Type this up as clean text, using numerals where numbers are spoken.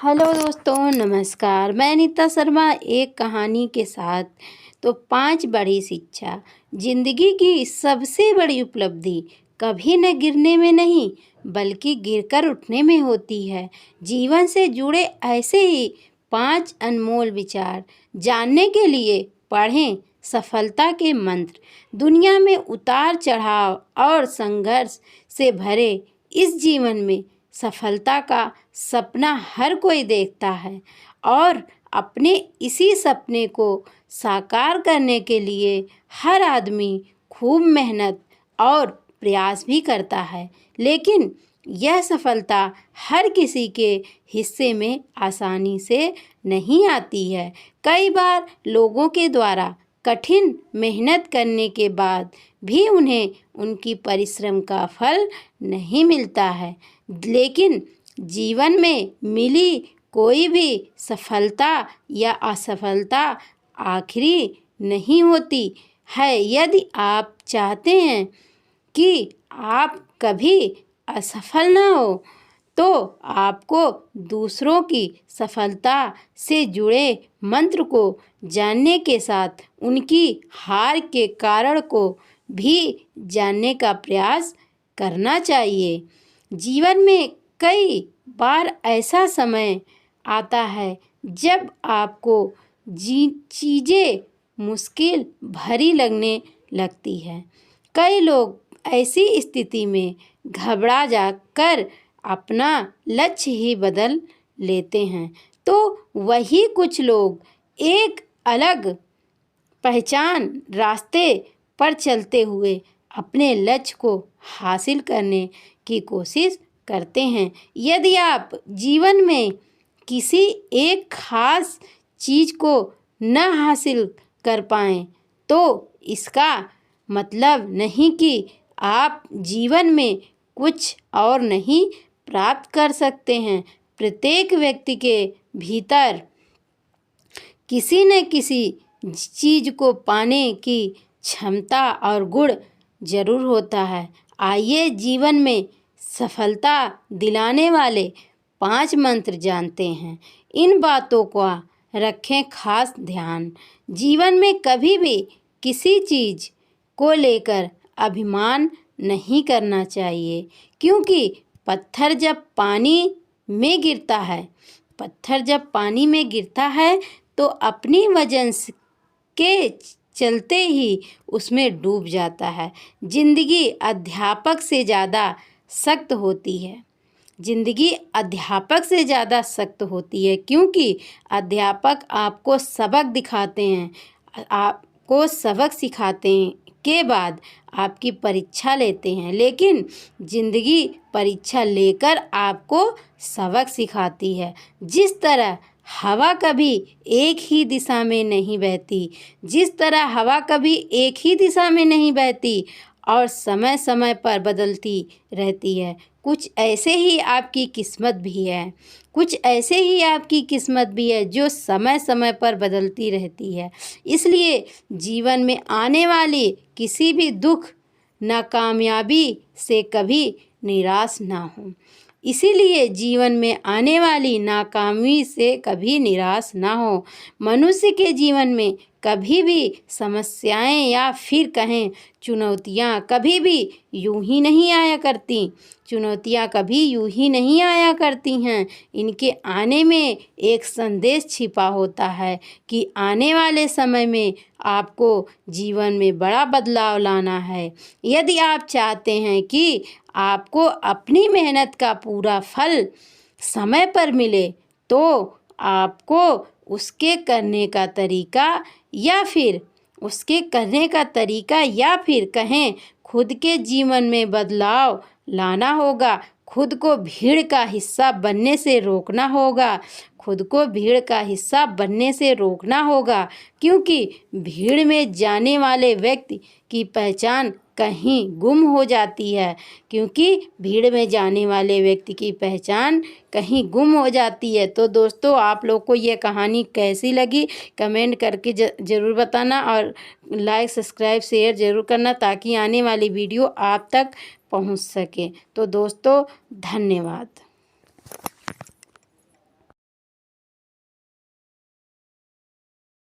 Hello दोस्तों, नमस्कार। मैं नीता शर्मा एक कहानी के साथ। तो 5 बड़ी शिक्षा। जिंदगी की सबसे बड़ी उपलब्धि कभी न गिरने में नहीं बल्कि गिरकर उठने में होती है। जीवन से जुड़े ऐसे ही 5 अनमोल विचार जानने के लिए पढ़ें सफलता के मंत्र। दुनिया में उतार चढ़ाव और संघर्ष से भरे इस जीवन में सफलता का सपना हर कोई देखता है और अपने इसी सपने को साकार करने के लिए हर आदमी खूब मेहनत और प्रयास भी करता है। लेकिन यह सफलता हर किसी के हिस्से में आसानी से नहीं आती है। कई बार लोगों के द्वारा कठिन मेहनत करने के बाद भी उन्हें उनकी परिश्रम का फल नहीं मिलता है। लेकिन जीवन में मिली कोई भी सफलता या असफलता आखिरी नहीं होती है। यदि आप चाहते हैं कि आप कभी असफल ना हो तो आपको दूसरों की सफलता से जुड़े मंत्र को जानने के साथ उनकी हार के कारण को भी जानने का प्रयास करना चाहिए। जीवन में कई बार ऐसा समय आता है जब आपको चीज़ें मुश्किल भरी लगने लगती है। कई लोग ऐसी स्थिति में घबरा जाकर अपना लक्ष्य ही बदल लेते हैं, तो वही कुछ लोग एक अलग पहचान रास्ते पर चलते हुए अपने लक्ष्य को हासिल करने की कोशिश करते हैं। यदि आप जीवन में किसी एक खास चीज़ को न हासिल कर पाएं तो इसका मतलब नहीं कि आप जीवन में कुछ और नहीं प्राप्त कर सकते हैं। प्रत्येक व्यक्ति के भीतर किसी न किसी चीज़ को पाने की क्षमता और गुण जरूर होता है। आइए जीवन में सफलता दिलाने वाले 5 मंत्र जानते हैं। इन बातों का रखें खास ध्यान। जीवन में कभी भी किसी चीज़ को लेकर अभिमान नहीं करना चाहिए, क्योंकि पत्थर जब पानी में गिरता है तो अपनी वजन के चलते ही उसमें डूब जाता है। जिंदगी अध्यापक से ज़्यादा सख्त होती है, क्योंकि अध्यापक आपको सबक दिखाते हैं, आपको सबक सिखाते हैं के बाद आपकी परीक्षा लेते हैं। लेकिन जिंदगी परीक्षा लेकर आपको सबक सिखाती है। जिस तरह हवा कभी एक ही दिशा में नहीं बहती और समय समय पर बदलती रहती है, कुछ ऐसे ही आपकी किस्मत भी है जो समय समय पर बदलती रहती है। इसलिए जीवन में आने वाली किसी भी दुख नाकामयाबी से कभी निराश ना हो। इसीलिए जीवन में आने वाली नाकामी से कभी निराश ना हो। मनुष्य के जीवन में कभी भी समस्याएं या फिर कहें चुनौतियां कभी भी यूं ही नहीं आया करती हैं। इनके आने में एक संदेश छिपा होता है कि आने वाले समय में आपको जीवन में बड़ा बदलाव लाना है। यदि आप चाहते हैं कि आपको अपनी मेहनत का पूरा फल समय पर मिले तो आपको उसके करने का तरीका या फिर कहें खुद के जीवन में बदलाव लाना होगा। खुद को भीड़ का हिस्सा बनने से रोकना होगा, क्योंकि भीड़ में जाने वाले व्यक्ति की पहचान कहीं गुम हो जाती है। तो दोस्तों, आप लोग को ये कहानी कैसी लगी कमेंट करके ज़रूर बताना और लाइक सब्सक्राइब शेयर ज़रूर करना, ताकि आने वाली वीडियो आप तक पहुंच सके। तो दोस्तों, धन्यवाद।